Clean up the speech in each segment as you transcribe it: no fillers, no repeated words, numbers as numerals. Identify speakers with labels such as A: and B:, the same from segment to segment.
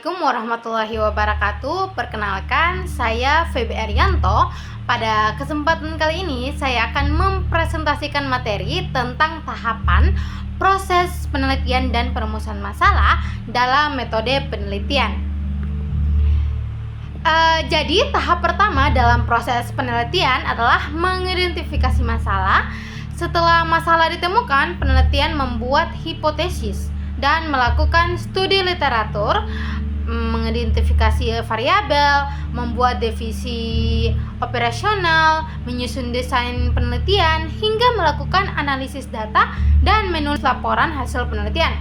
A: Assalamualaikum warahmatullahi wabarakatuh. Perkenalkan, saya Feby Arianto. Pada kesempatan kali ini, saya akan mempresentasikan materi tentang tahapan proses penelitian dan perumusan masalah dalam metode penelitian. Jadi, tahap pertama dalam proses penelitian adalah mengidentifikasi masalah. Setelah masalah ditemukan, penelitian membuat hipotesis dan melakukan studi literatur, mengidentifikasi variabel, membuat definisi operasional, menyusun desain penelitian, hingga melakukan analisis data dan menulis laporan hasil penelitian.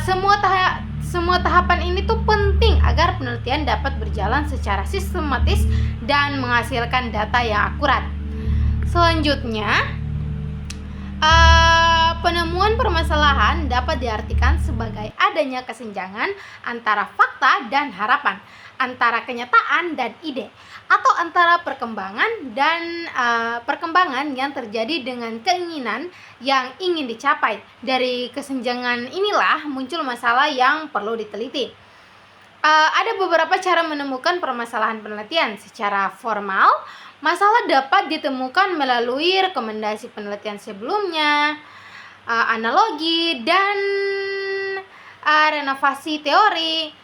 A: Semua tahapan ini tuh penting agar penelitian dapat berjalan secara sistematis dan menghasilkan data yang akurat. Selanjutnya, penemuan permasalahan dapat diartikan sebagai adanya kesenjangan antara fakta dan harapan, antara kenyataan dan ide, atau antara perkembangan yang terjadi dengan keinginan yang ingin dicapai. Dari kesenjangan inilah muncul masalah yang perlu diteliti. Ada beberapa cara menemukan permasalahan penelitian. Secara formal, masalah dapat ditemukan melalui rekomendasi penelitian sebelumnya, analogi, dan renovasi teori,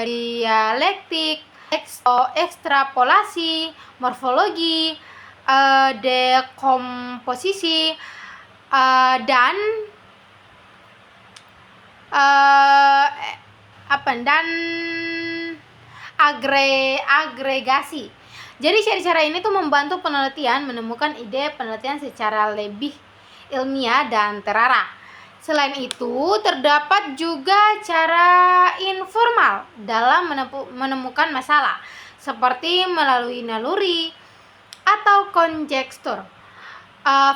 A: dialektik, ekstrapolasi, morfologi, dekomposisi, dan agregasi. Jadi cara-cara ini tuh membantu penelitian menemukan ide penelitian secara lebih ilmiah dan terarah. Selain itu, terdapat juga cara informal dalam menemukan masalah, seperti melalui naluri atau konjekstur,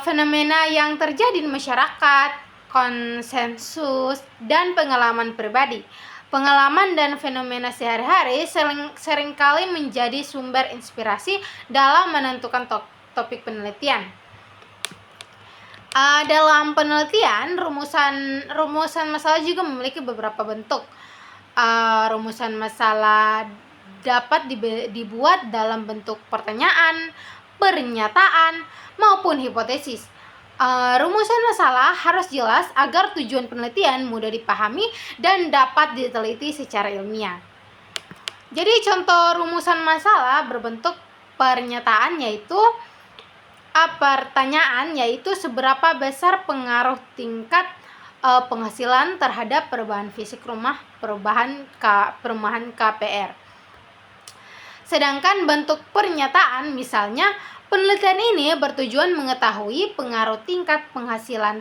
A: fenomena yang terjadi di masyarakat, konsensus, dan pengalaman pribadi. Pengalaman dan fenomena sehari-hari seringkali menjadi sumber inspirasi dalam menentukan topik penelitian. Dalam penelitian, rumusan masalah juga memiliki beberapa bentuk. Rumusan masalah dapat dibuat dalam bentuk pertanyaan, pernyataan, maupun hipotesis. Rumusan masalah harus jelas agar tujuan penelitian mudah dipahami dan dapat diteliti secara ilmiah. Jadi contoh rumusan masalah berbentuk pernyataan pertanyaan yaitu seberapa besar pengaruh tingkat penghasilan terhadap perubahan fisik rumah perumahan KPR. Sedangkan bentuk pernyataan misalnya, penelitian ini bertujuan mengetahui pengaruh tingkat penghasilan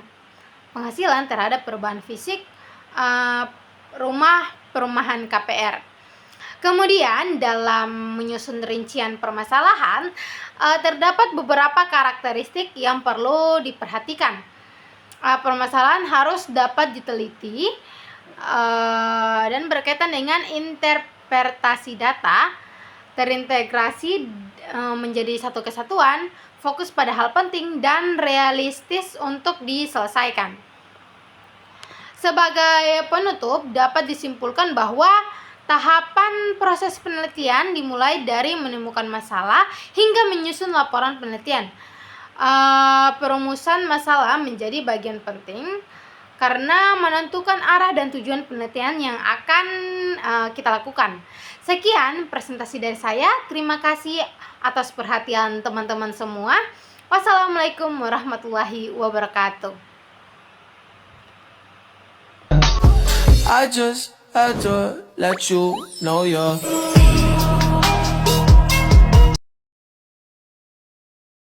A: terhadap perubahan fisik rumah perumahan KPR. Kemudian dalam menyusun rincian permasalahan, terdapat beberapa karakteristik yang perlu diperhatikan. Permasalahan harus dapat diteliti dan berkaitan dengan interpretasi data, terintegrasi menjadi satu kesatuan, fokus pada hal penting, dan realistis untuk diselesaikan. Sebagai penutup, dapat disimpulkan bahwa tahapan proses penelitian dimulai dari menemukan masalah hingga menyusun laporan penelitian. Perumusan masalah menjadi bagian penting karena menentukan arah dan tujuan penelitian yang akan kita lakukan. Sekian presentasi dari saya. Terima kasih atas perhatian teman-teman semua. Wassalamualaikum warahmatullahi wabarakatuh.
B: I just had to let you know you're